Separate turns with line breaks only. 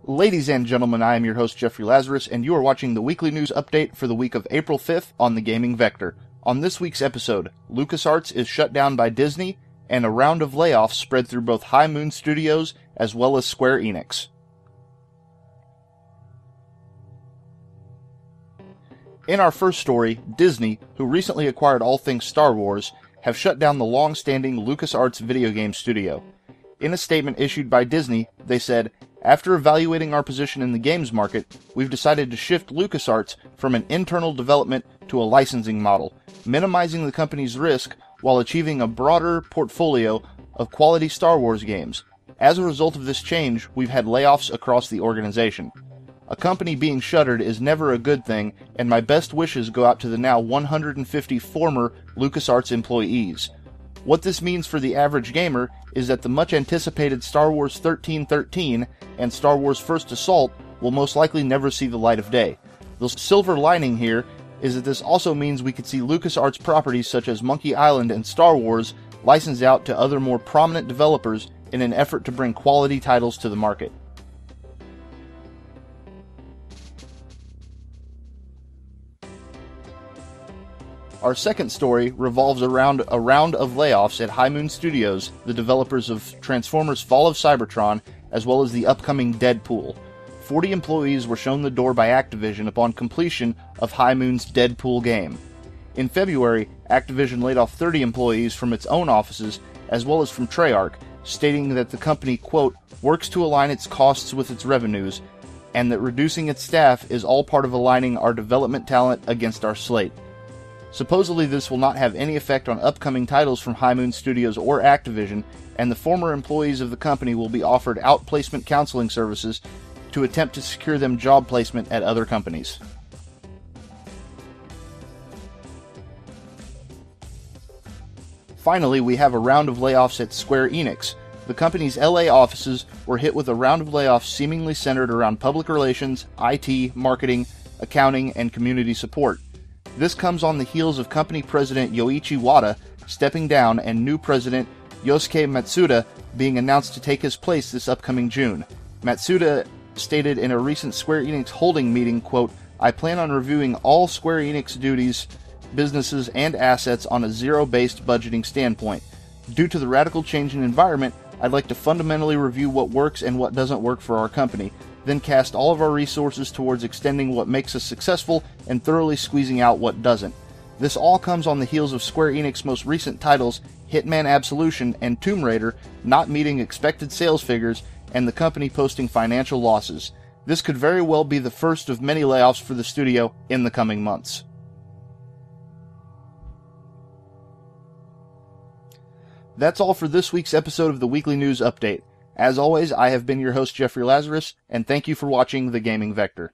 Ladies and gentlemen, I am your host Jeffrey Lazarus, and you are watching the weekly news update for the week of April 5th on the Gaming Vector. On this week's episode, LucasArts is shut down by Disney, and a round of layoffs spread through both High Moon Studios as well as Square Enix. In our first story, Disney, who recently acquired all things Star Wars, have shut down the long-standing LucasArts video game studio. In a statement issued by Disney, they said, "After evaluating our position in the games market, we've decided to shift LucasArts from an internal development to a licensing model, minimizing the company's risk while achieving a broader portfolio of quality Star Wars games. As a result of this change, we've had layoffs across the organization. A company being shuttered is never a good thing, and my best wishes go out to the now 150 former LucasArts employees. What this means for the average gamer is that the much-anticipated Star Wars 1313 and Star Wars First Assault will most likely never see the light of day. The silver lining here is that this also means we could see LucasArts properties such as Monkey Island and Star Wars licensed out to other more prominent developers in an effort to bring quality titles to the market." Our second story revolves around a round of layoffs at High Moon Studios, the developers of Transformers Fall of Cybertron, as well as the upcoming Deadpool. 40 employees were shown the door by Activision upon completion of High Moon's Deadpool game. In February, Activision laid off 30 employees from its own offices, as well as from Treyarch, stating that the company, quote, "works to align its costs with its revenues, and that reducing its staff is all part of aligning our development talent against our slate." Supposedly this will not have any effect on upcoming titles from High Moon Studios or Activision, and the former employees of the company will be offered outplacement counseling services to attempt to secure them job placement at other companies. Finally, we have a round of layoffs at Square Enix. The company's LA offices were hit with a round of layoffs seemingly centered around public relations, IT, marketing, accounting, and community support. This comes on the heels of company president Yoichi Wada stepping down and new president Yosuke Matsuda being announced to take his place this upcoming June. Matsuda stated in a recent Square Enix holding meeting, quote, "I plan on reviewing all Square Enix duties, businesses, and assets on a zero-based budgeting standpoint. Due to the radical change in environment, I'd like to fundamentally review what works and what doesn't work for our company, then cast all of our resources towards extending what makes us successful and thoroughly squeezing out what doesn't." This all comes on the heels of Square Enix's most recent titles, Hitman Absolution and Tomb Raider, not meeting expected sales figures and the company posting financial losses. This could very well be the first of many layoffs for the studio in the coming months. That's all for this week's episode of the Weekly News Update. As always, I have been your host Jeffrey Lazarus, and thank you for watching The Gaming Vector.